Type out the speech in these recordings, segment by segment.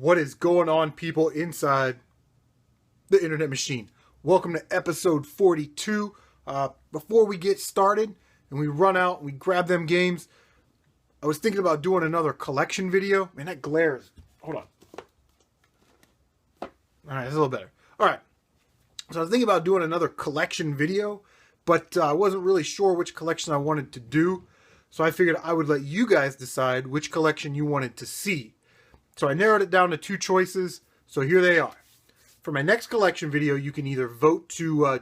What is going on, people inside the internet machine? Welcome to episode 42. Before we get started and we run out and we grab them games, I was thinking about doing another collection video. Man, that glare is... Hold on. Alright, that's a little better. Alright. So I was thinking about doing another collection video, but I wasn't really sure which collection I wanted to do. So I figured I would let you guys decide which collection you wanted to see. So I narrowed it down to two choices. So here they are. For my next collection video, you can either vote to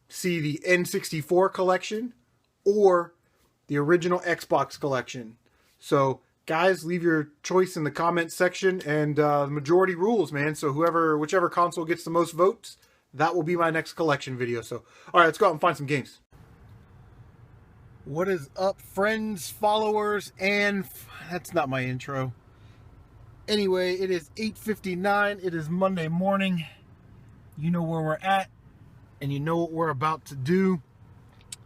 see the N64 collection or the original Xbox collection. So guys, leave your choice in the comments section, and the majority rules, man. So whichever console gets the most votes, that will be my next collection video. So, all right, let's go out and find some games. What is up, friends, followers, and... That's not my intro. Anyway, it is 8:59. It is Monday morning. You know where we're at, and you know what we're about to do. I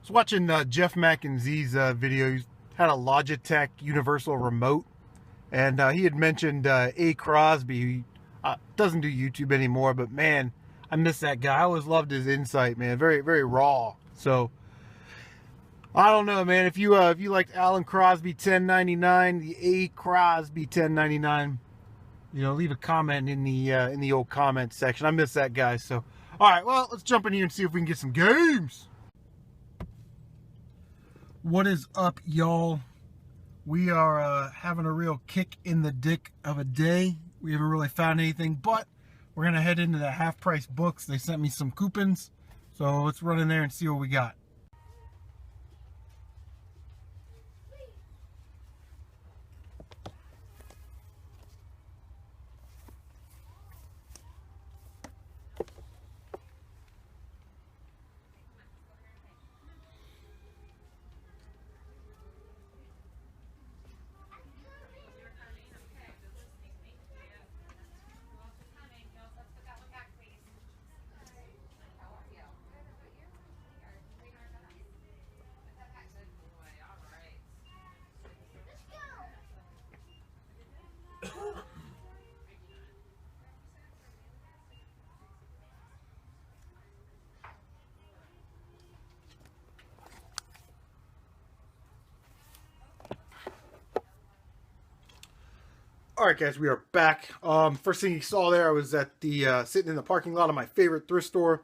was watching Jeff McKenzie's video. He had a Logitech Universal Remote, and he had mentioned A. Crosby, who doesn't do YouTube anymore, but man, I miss that guy. I always loved his insight, man. Very, very raw. So, I don't know, man. If you liked Alan Crosby 1099, the A. Crosby 1099, you know, leave a comment in the old comment section. I miss that guy. So, all right, well, let's jump in here and see if we can get some games. What is up, y'all? We are having a real kick in the dick of a day. We haven't really found anything, but we're gonna head into the half-price books. They sent me some coupons, so let's run in there and see what we got. Alright guys, we are back. First thing you saw there, I was at the sitting in the parking lot of my favorite thrift store,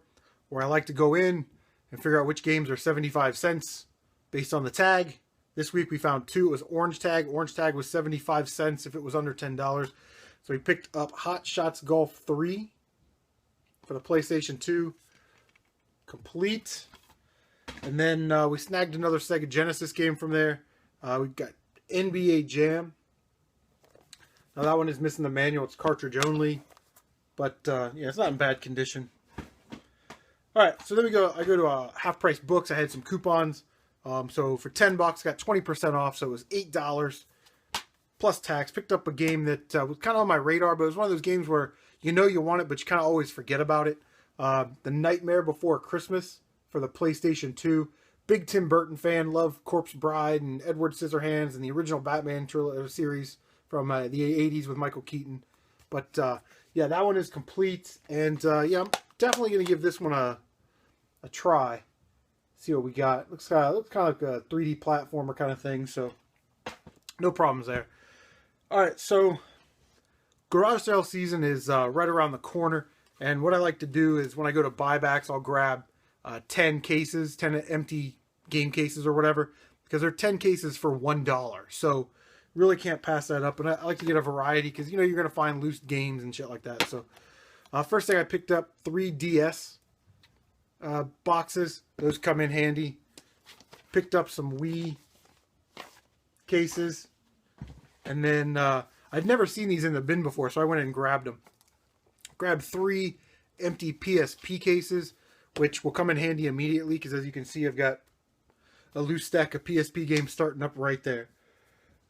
where I like to go in and figure out which games are 75 cents based on the tag. This week we found two. It was orange tag. Orange tag was 75 cents if it was under $10. So we picked up Hot Shots Golf 3 for the PlayStation 2. Complete. And then we snagged another Sega Genesis game from there. We got NBA Jam. Now that one is missing the manual. It's cartridge only. But, yeah, it's not in bad condition. Alright, so then I go to half-price books. I had some coupons. So for $10, got 20% off. So it was $8 plus tax. Picked up a game that was kind of on my radar, but it was one of those games where you know you want it, but you kind of always forget about it. The Nightmare Before Christmas for the PlayStation 2. Big Tim Burton fan. Love Corpse Bride and Edward Scissorhands and the original Batman series from the 80s with Michael Keaton. But, yeah, that one is complete. And, yeah, I'm definitely going to give this one a try. See what we got. Looks kind of like a 3D platformer kind of thing. So, no problems there. Alright, so, garage sale season is right around the corner. And what I like to do is when I go to buybacks, I'll grab 10 cases, 10 empty game cases or whatever. Because they're 10 cases for $1. So, really can't pass that up. And I like to get a variety because, you know, you're going to find loose games and shit like that. So, first thing I picked up, 3 DS boxes. Those come in handy. Picked up some Wii cases. And then, I'd never seen these in the bin before, so I went and grabbed them. Grabbed 3 empty PSP cases, which will come in handy immediately because, as you can see, I've got a loose stack of PSP games starting up right there.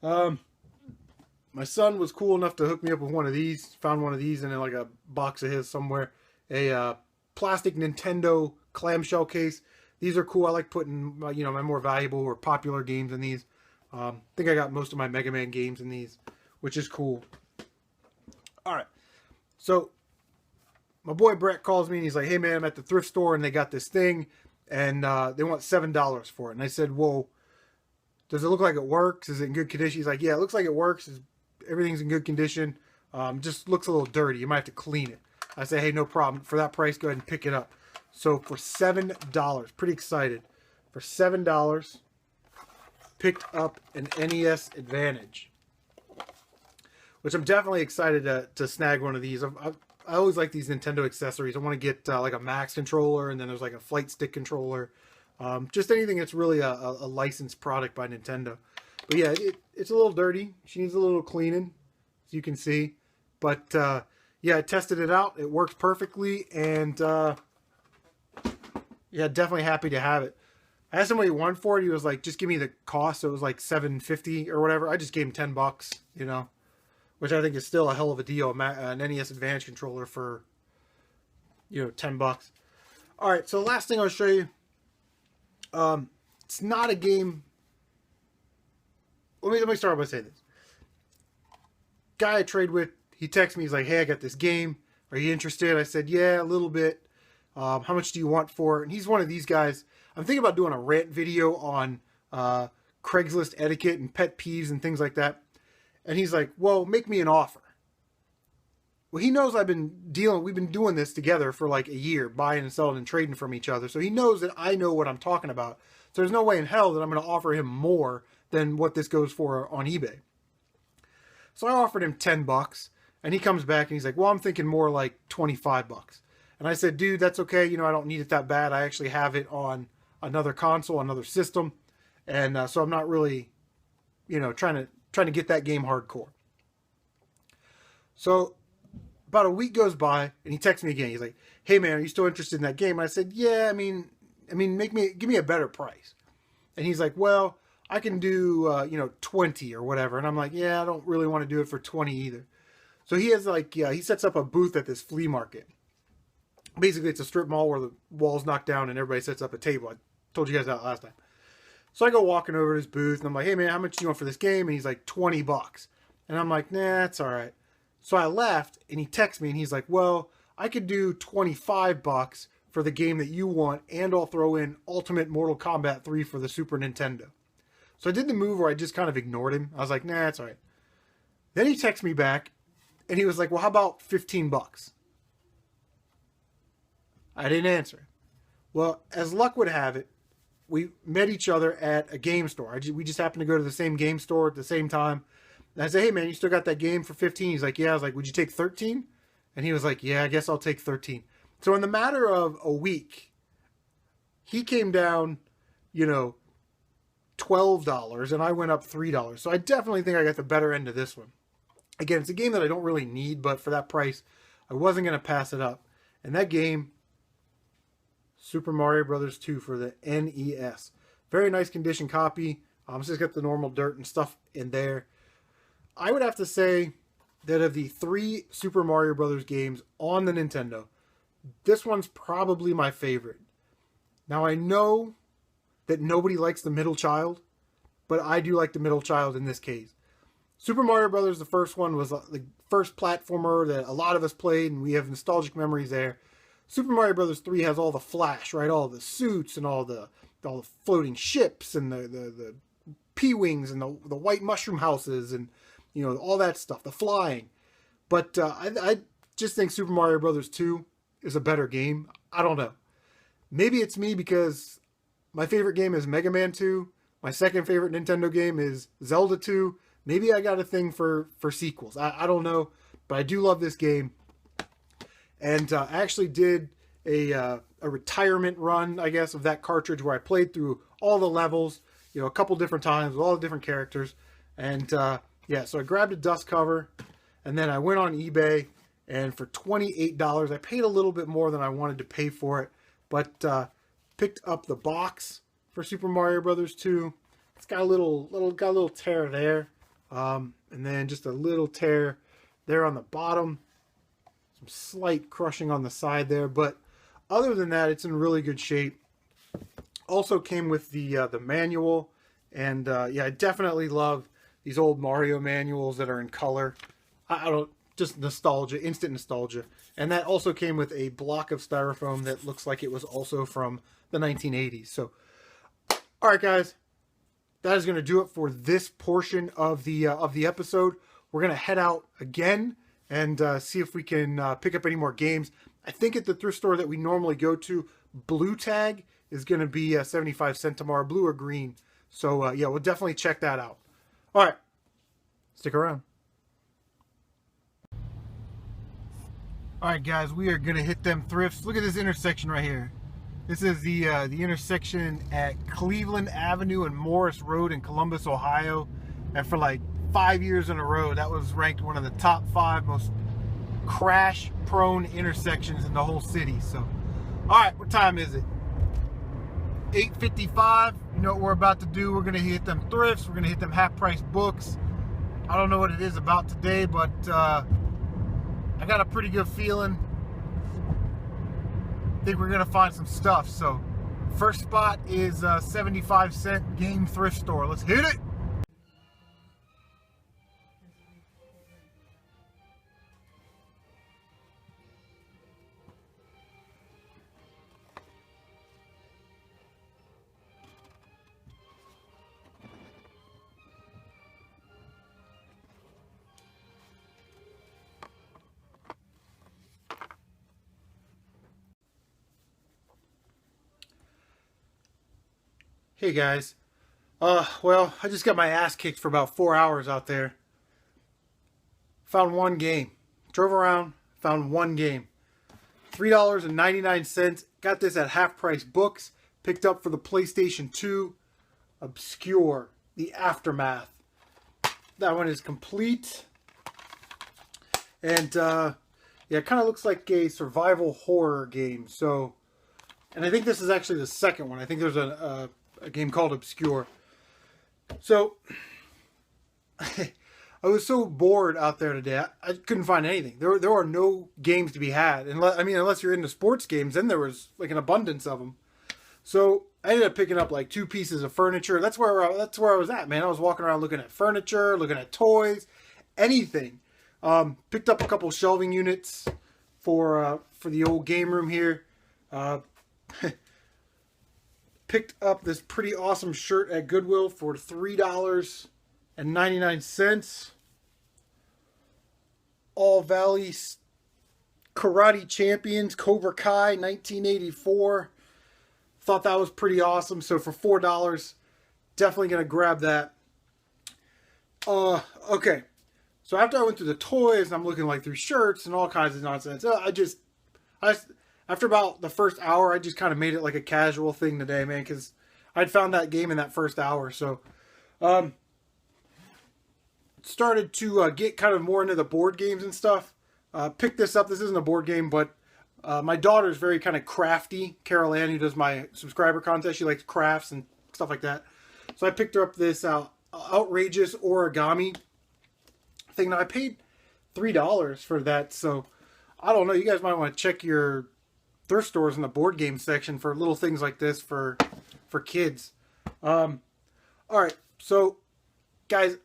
My son was cool enough to hook me up with one of these. Found one of these in like a box of his somewhere. A plastic Nintendo clamshell case. These are cool. I like putting my more valuable or popular games in these. I think I got most of my Mega Man games in these, which is cool. All right. So my boy Brett calls me and he's like, hey man, I'm at the thrift store and they got this thing and they want $7 for it. And I said, well, does it look like it works? Is it in good condition? He's like, yeah, it looks like it works. Everything's in good condition. Just looks a little dirty. You might have to clean it. I say, hey, no problem. For that price, go ahead and pick it up. So for $7, pretty excited. For $7, picked up an NES Advantage, which I'm definitely excited to snag one of these. I always like these Nintendo accessories. I want to get like a Max controller, and then there's like a flight stick controller. Just anything that's really a licensed product by Nintendo. But yeah, it's a little dirty. She needs a little cleaning, as you can see. But yeah, I tested it out. It works perfectly, and yeah, definitely happy to have it. I asked him what he wanted for it. He was like, just give me the cost. So it was like $7.50 or whatever. I just gave him $10, you know, which I think is still a hell of a deal. An NES Advantage controller for, you know, $10. All right, so the last thing I'll show you. It's not a game. Let me start by saying this. Guy I trade with, he texts me. He's like, hey, I got this game. Are you interested? I said, yeah, a little bit. How much do you want for it? And he's one of these guys. I'm thinking about doing a rant video on Craigslist etiquette and pet peeves and things like that. And he's like, well, make me an offer. Well, he knows we've been doing this together for like a year, buying and selling and trading from each other. So he knows that I know what I'm talking about. So there's no way in hell that I'm going to offer him more than what this goes for on eBay. So I offered him $10, and he comes back and he's like, well, I'm thinking more like $25. And I said, dude, that's okay. You know, I don't need it that bad. I actually have it on another console, another system. And so I'm not really, you know, trying to get that game hardcore. So about a week goes by and he texts me again. He's like, hey man, are you still interested in that game? And I said, yeah, I mean, give me a better price. And he's like, well, I can do, you know, 20 or whatever. And I'm like, yeah, I don't really want to do it for 20 either. So he has like, he sets up a booth at this flea market. Basically it's a strip mall where the wall's knocked down and everybody sets up a table. I told you guys that last time. So I go walking over to his booth and I'm like, hey man, how much do you want for this game? And he's like, $20. And I'm like, nah, it's all right. So I left and he texts me and he's like, well, I could do $25 for the game that you want, and I'll throw in Ultimate Mortal Kombat 3 for the Super Nintendo. So I did the move where I just kind of ignored him. I was like, nah, it's all right. Then he texts me back and he was like, well, how about $15? I didn't answer. Well, as luck would have it, we met each other at a game store. We just happened to go to the same game store at the same time. And I said, hey man, you still got that game for 15? He's like, yeah. I was like, would you take 13? And he was like, yeah, I guess I'll take 13. So in the matter of a week, he came down, you know, $12 and I went up $3. So I definitely think I got the better end of this one. Again, it's a game that I don't really need, but for that price, I wasn't going to pass it up. And that game, Super Mario Bros. 2 for the NES. Very nice condition copy. It's just got the normal dirt and stuff in there. I would have to say that of the 3 Super Mario Bros. Games on the Nintendo, this one's probably my favorite. Now I know that nobody likes the middle child, but I do like the middle child in this case. Super Mario Bros., the first one, was the first platformer that a lot of us played, and we have nostalgic memories there. Super Mario Bros. 3 has all the flash, right? All the suits and all the floating ships and the P-Wings and the white mushroom houses and, you know, all that stuff, the flying. But I just think Super Mario Bros. 2 is a better game. I don't know. Maybe it's me because my favorite game is Mega Man 2. My second favorite Nintendo game is Zelda 2. Maybe I got a thing for sequels. I don't know. But I do love this game. And I actually did a retirement run, I guess, of that cartridge where I played through all the levels, you know, a couple different times with all the different characters. And yeah, so I grabbed a dust cover and then I went on eBay, and for $28, I paid a little bit more than I wanted to pay for it, but picked up the box for Super Mario Bros. 2. It's got a little tear there, and then just a little tear there on the bottom. Some slight crushing on the side there, but other than that, it's in really good shape. Also came with the manual, and yeah, I definitely love these old Mario manuals that are in color. I don't just nostalgia, instant nostalgia. And that also came with a block of styrofoam that looks like it was also from the 1980s. So, all right, guys, that is going to do it for this portion of the episode. We're going to head out again and see if we can pick up any more games. I think at the thrift store that we normally go to, blue tag is going to be 75 cents tomorrow, blue or green. So, yeah, we'll definitely check that out. All right, stick around. All right, guys, we are going to hit them thrifts. Look at this intersection right here. This is the intersection at Cleveland Avenue and Morris Road in Columbus, Ohio. And for like 5 years in a row, that was ranked one of the top 5 most crash-prone intersections in the whole city. So, all right, what time is it? 8:55. You know what we're about to do? We're going to hit them thrifts. We're going to hit them half-price books. I don't know what it is about today, but I got a pretty good feeling. I think we're going to find some stuff. So, first spot is 75-cent game thrift store. Let's hit it. Hey guys, well, I just got my ass kicked for about 4 hours out there. Found one game. Drove around, found one game. $3.99. Got this at Half Price Books. Picked up for the PlayStation 2. Obscure. The Aftermath. That one is complete. And, yeah, it kind of looks like a survival horror game. So, and I think this is actually the second one. I think there's a game called Obscure. So, I was so bored out there today. I couldn't find anything. There are no games to be had. Unless you're into sports games, then there was like an abundance of them. So I ended up picking up like 2 pieces of furniture. That's where I was at, man. I was walking around looking at furniture, looking at toys, anything. Picked up a couple shelving units for the old game room here. Picked up this pretty awesome shirt at Goodwill for $3.99. All Valley Karate Champions, Cobra Kai, 1984. Thought that was pretty awesome. So for $4, definitely going to grab that. Okay. So after I went through the toys, I'm looking like through shirts and all kinds of nonsense. After about the first hour, I just kind of made it like a casual thing today, man, because I'd found that game in that first hour. So, started to get kind of more into the board games and stuff. Picked this up. This isn't a board game, but my daughter's very kind of crafty. Carol Ann, who does my subscriber contest, she likes crafts and stuff like that. So I picked her up this outrageous origami thing. Now, I paid $3 for that, so I don't know. You guys might want to check your thrift stores in the board game section for little things like this for kids. All right, so guys,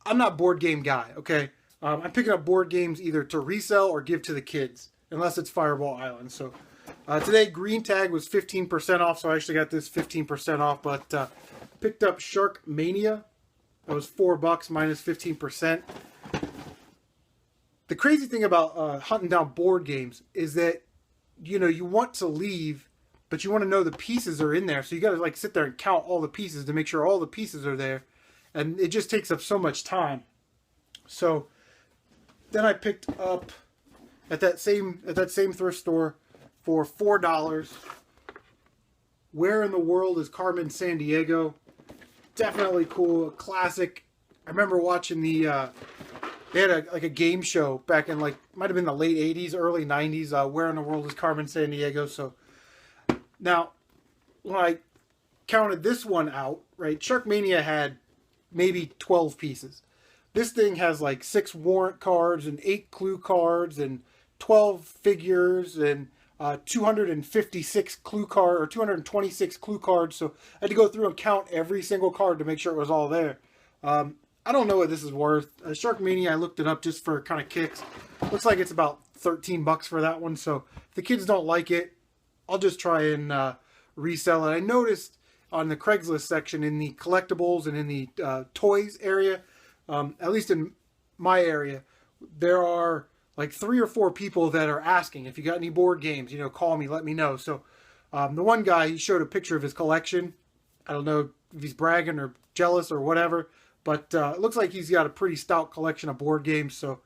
I'm not board game guy, okay? I'm picking up board games either to resell or give to the kids, unless it's Fireball Island. So today, green tag was 15% off, so I actually got this 15% off, but picked up Shark Mania. That was $4 minus 15%. The crazy thing about hunting down board games is that, you know, you want to leave, but you want to know the pieces are in there. So you got to like sit there and count all the pieces to make sure all the pieces are there. And it just takes up so much time. So then I picked up at that same thrift store for $4. Where in the World is Carmen Sandiego? Definitely cool, a classic. I remember watching they had a game show back in might have been the late 80s, early 90s, Where in the World is Carmen Sandiego? So now, when I counted this one out, right, Sharkmania had maybe 12 pieces. This thing has like 6 warrant cards and 8 clue cards and 12 figures and 256 clue card or 226 clue cards. So I had to go through and count every single card to make sure it was all there. I don't know what this is worth. Sharkmania, I looked it up just for kind of kicks. Looks like it's about 13 bucks for that one. So if the kids don't like it, I'll just try and resell it. I noticed on the Craigslist section in the collectibles and in the toys area, at least in my area, there are like 3 or 4 people that are asking if you got any board games, call me, let me know. So the one guy, he showed a picture of his collection. I don't know if he's bragging or jealous or whatever, but it looks like he's got a pretty stout collection of board games. So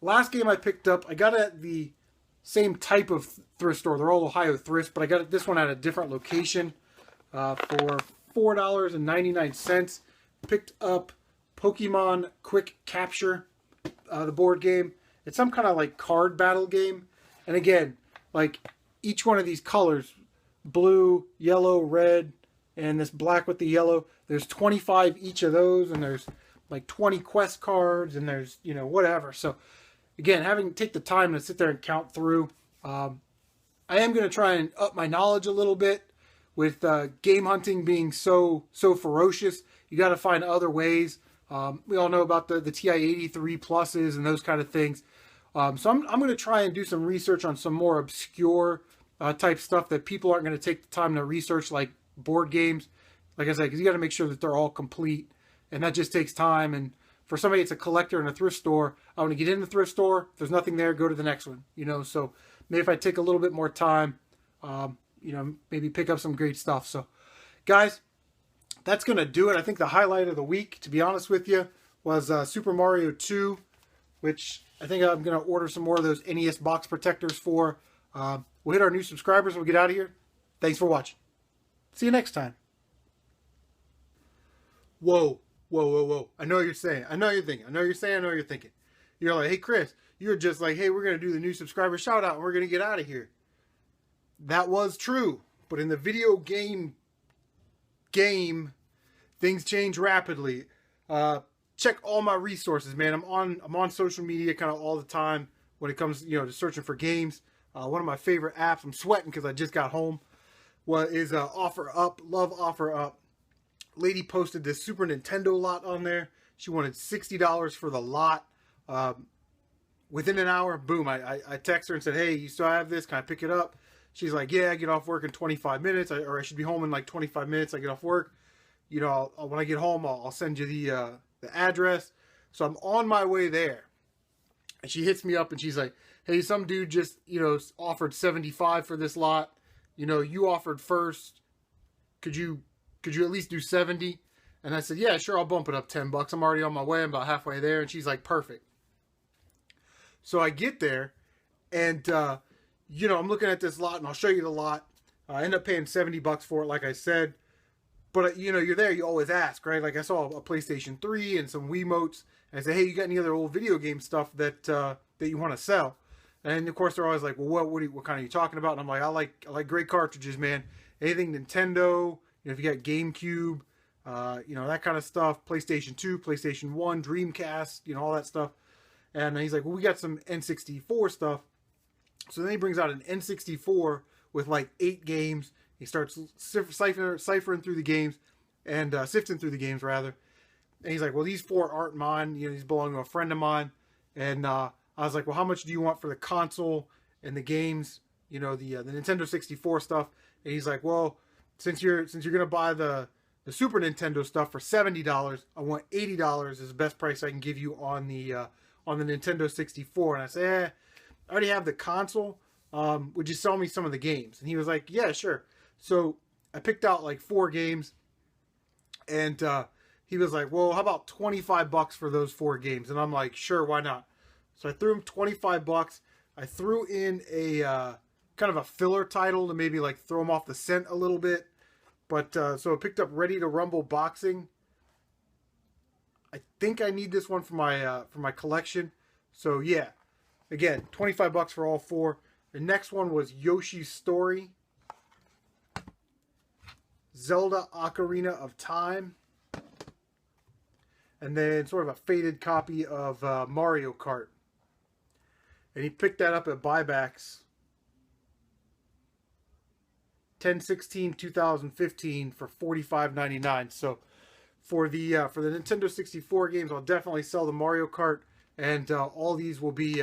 last game I picked up, I got it at the same type of thrift store. They're all Ohio thrifts, but I got this one at a different location for $4.99. Picked up Pokemon Quick Capture, the board game. It's some kind of like card battle game. And again, like each one of these colors, blue, yellow, red, and this black with the yellow, there's 25 each of those, and there's like 20 quest cards, and there's, whatever. So again, having to take the time to sit there and count through. I am going to try and up my knowledge a little bit with game hunting being so ferocious. You got to find other ways. We all know about the TI-83 pluses and those kind of things. So I'm going to try and do some research on some more obscure type stuff that people aren't going to take the time to research, like board games. Like I said, because you got to make sure that they're all complete, and that just takes time. And for somebody that's a collector in a thrift store, I want to get in the thrift store. If there's nothing there, go to the next one. So maybe if I take a little bit more time, maybe pick up some great stuff. So, guys, that's going to do it. I think the highlight of the week, to be honest with you, was Super Mario 2, which I think I'm going to order some more of those NES box protectors for. We'll hit our new subscribers. We'll get out of here. Thanks for watching. See you next time. Whoa. I know what you're saying. I know what you're thinking. I know what you're saying. I know what you're thinking. You're like, hey, Chris, you're just like, hey, we're going to do the new subscriber shout out and we're going to get out of here. That was true. But in the video game, things change rapidly. Check all my resources, man. I'm on social media kind of all the time when it comes, to searching for games. One of my favorite apps, I'm sweating because I just got home, is Offer Up. Love Offer Up. Lady posted this Super Nintendo lot on there. She wanted $60 for the lot. Within an hour, boom, I text her and said, hey, you still have this? Can I pick it up? She's like, yeah, I get off work in 25 minutes, or I should be home in like 25 minutes. I get off work. When I get home, I'll send you the address. So I'm on my way there. And she hits me up and she's like, hey, some dude just, offered 75 for this lot. You offered first. Could you at least do 70? And I said, yeah, sure, I'll bump it up $10. I'm already on my way. I'm about halfway there. And she's like, perfect. So I get there and, I'm looking at this lot and I'll show you the lot. I end up paying $70 for it, like I said. But, you're there, you always ask, right? Like I saw a PlayStation 3 and some Wiimotes. And I said, hey, you got any other old video game stuff that you want to sell? And of course, they're always like, well, what kind are you talking about? And I'm like, I like great cartridges, man. Anything Nintendo, if you got GameCube, that kind of stuff, PlayStation 2, PlayStation 1, Dreamcast, all that stuff. And he's like, well, we got some N64 stuff. So then he brings out an N64 with like 8 games. He starts ciphering through the games and sifting through the games, rather. And he's like, well, these 4 aren't mine. These belong to a friend of mine. And I was like, well, how much do you want for the console and the games, the Nintendo 64 stuff? And he's like, well, since you're gonna buy the Super Nintendo stuff for $70, I want $80 is the best price I can give you on the Nintendo 64. And I said, I already have the console. Would you sell me some of the games? And he was like, yeah, sure. So I picked out like 4 games, and he was like, well, how about $25 for those 4 games? And I'm like, sure, why not? So I threw him $25. I threw in a kind of a filler title to maybe like throw him off the scent a little bit. But so I picked up Ready to Rumble Boxing. I think I need this one for my collection. So yeah, again, $25 for all 4. The next one was Yoshi's Story, Zelda Ocarina of Time, and then sort of a faded copy of Mario Kart. And he picked that up at buybacks 10/16/2015 for $45.99. So for the Nintendo 64 games, I'll definitely sell the Mario Kart And all these will be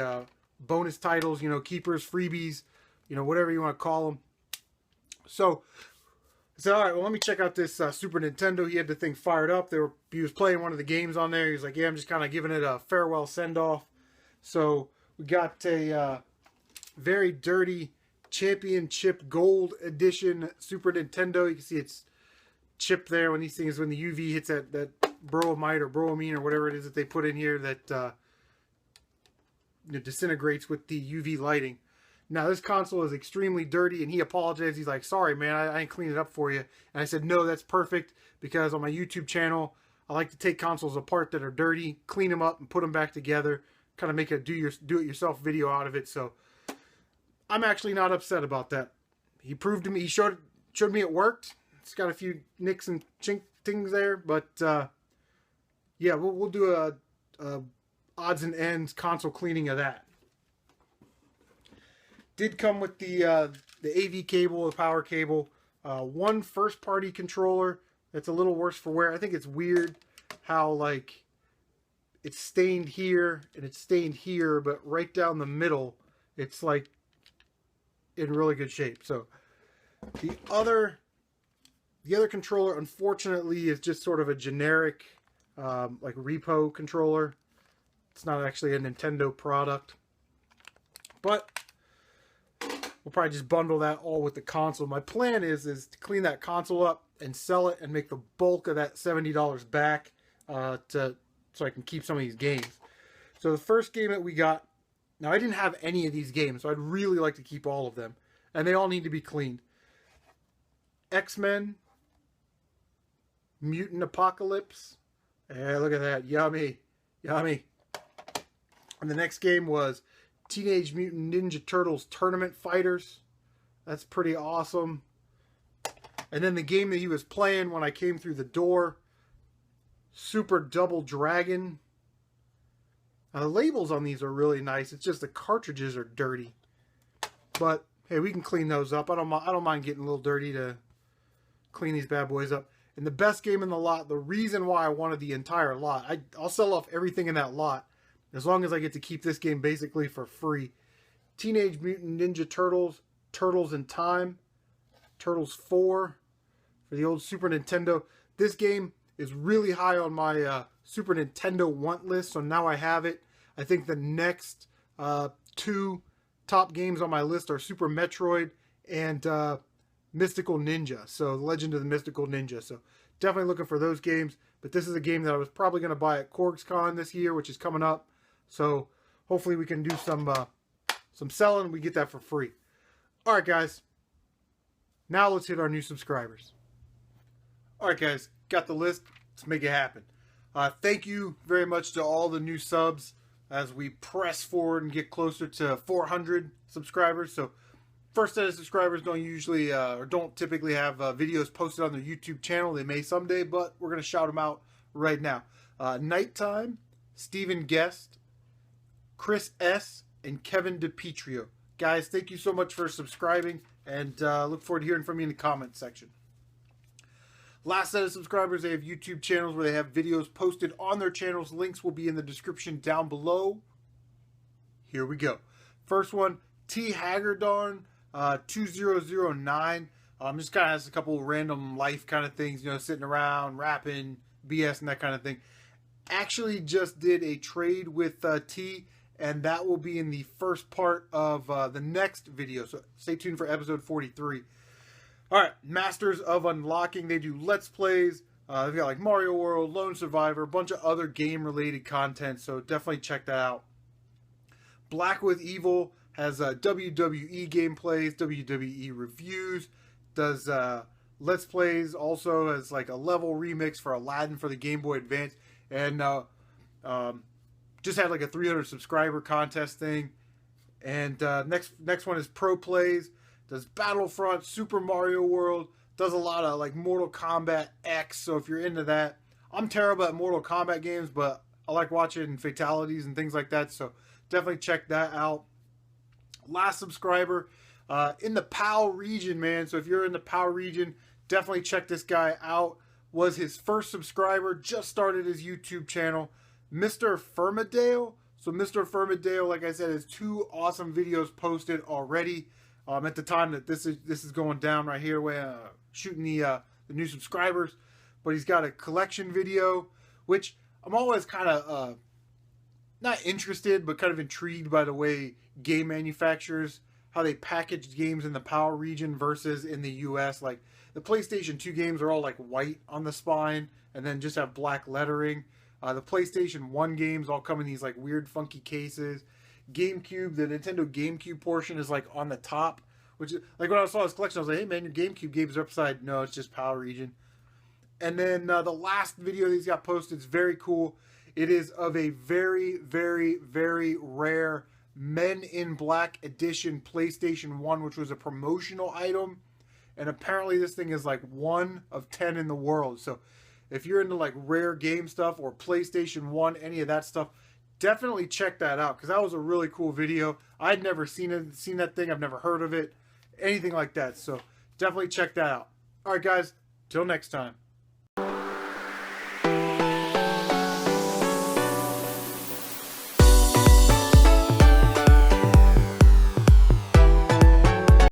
bonus titles, you know, keepers, freebies, you know, whatever you want to call them. So I said, all right, well, let me check out this Super Nintendo. He had the thing fired up. He was playing one of the games on there. He was like, yeah, I'm just kind of giving it a farewell send-off. So we got a very dirty Championship Gold Edition Super Nintendo. You can see it's chipped there when the UV hits that bromide or bromine or whatever it is that they put in here that disintegrates with the UV lighting. Now, this console is extremely dirty, and he apologized. He's like, sorry, man, I ain't cleaned it up for you. And I said, no, that's perfect, because on my YouTube channel, I like to take consoles apart that are dirty, clean them up, and put them back together, kind of make a do-it-yourself video out of it. So I'm actually not upset about that. He proved to me, he showed me it worked. It's got a few nicks and chink things there, but yeah, we'll do a odds and ends console cleaning of that. Did come with the AV cable, the power cable, one first-party controller that's a little worse for wear. I think it's weird how, like, it's stained here and it's stained here, but right down the middle, it's, like, in really good shape. So the other controller, unfortunately, is just sort of a generic, like, repo controller. It's not actually a Nintendo product. But we'll probably just bundle that all with the console. My plan is to clean that console up and sell it and make the bulk of that $70 back so I can keep some of these games. So the first game that we got, now I didn't have any of these games, so I'd really like to keep all of them. And they all need to be cleaned. X-Men, Mutant Apocalypse. Yeah, look at that. Yummy. Yummy. And the next game was Teenage Mutant Ninja Turtles Tournament Fighters. That's pretty awesome. And then the game that he was playing when I came through the door, Super Double Dragon. Now, the labels on these are really nice. It's just the cartridges are dirty. But hey, we can clean those up. I don't mind getting a little dirty to clean these bad boys up. And the best game in the lot, the reason why I wanted the entire lot, I'll sell off everything in that lot as long as I get to keep this game basically for free. Teenage Mutant Ninja Turtles, Turtles in Time, Turtles 4 for the old Super Nintendo. This game is really high on my Super Nintendo want list, so now I have it. I think the next two top games on my list are Super Metroid and Mystical Ninja. So Legend of the Mystical Ninja. So definitely looking for those games. But this is a game that I was probably going to buy at CorgsCon this year, which is coming up. So hopefully we can do some selling and we get that for free. Alright guys, now let's hit our new subscribers. Alright guys, got the list, let's make it happen. Thank you very much to all the new subs as we press forward and get closer to 400 subscribers. So first set of subscribers don't usually or don't typically have videos posted on their YouTube channel. They may someday, but we're going to shout them out right now. Nighttime, Stephen Guest, Chris S., and Kevin DePietrio. Guys, thank you so much for subscribing, and look forward to hearing from you in the comments section. Last set of subscribers, they have YouTube channels where they have videos posted on their channels. Links will be in the description down below. Here we go. First one, thagerdorn 2009. Just kind of has a couple random life kind of things, you know, sitting around, rapping, BS, and that kind of thing. Actually just did a trade with T, and that will be in the first part of the next video. So stay tuned for episode 43. Alright, Masters of Unlocking. They do Let's Plays. They've got like Mario World, Lone Survivor, a bunch of other game-related content, so definitely check that out. Black with Evil has WWE gameplays, WWE reviews, does Let's Plays, also as like a level remix for Aladdin for the Game Boy Advance, and just had like a 300 subscriber contest thing. And next one is Pro Plays, does Battlefront, Super Mario World, does a lot of like Mortal Kombat X, so if you're into that. I'm terrible at Mortal Kombat games, but I like watching fatalities and things like that, so definitely check that out. Last subscriber in the PAL region, man. So if you're in the PAL region, definitely check this guy out. Was his first subscriber, just started his YouTube channel, Mr. Firmavale. So So Mr. Firmavale, like I said, has 2 awesome videos posted already. At the time that this is going down right here, where shooting the new subscribers. But he's got a collection video, which I'm always kind of not interested, but kind of intrigued by the way game manufacturers, how they package games in the PAL region versus in the US. Like the PlayStation 2 games are all like white on the spine and then just have black lettering. The PlayStation 1 games all come in these like weird funky cases. GameCube, the Nintendo GameCube portion is like on the top, which is like when I saw this collection, I was like, hey man, your GameCube games are upside. No, it's just PAL region. And then the last video that he's got posted is very cool. It is of a very, very, very rare Men in Black edition PlayStation 1, which was a promotional item. And apparently this thing is like 1 of 10 in the world. So if you're into like rare game stuff or PlayStation 1, any of that stuff, definitely check that out, because that was a really cool video. I'd never seen that thing. I've never heard of it, anything like that. So definitely check that out. All right, guys, till next time.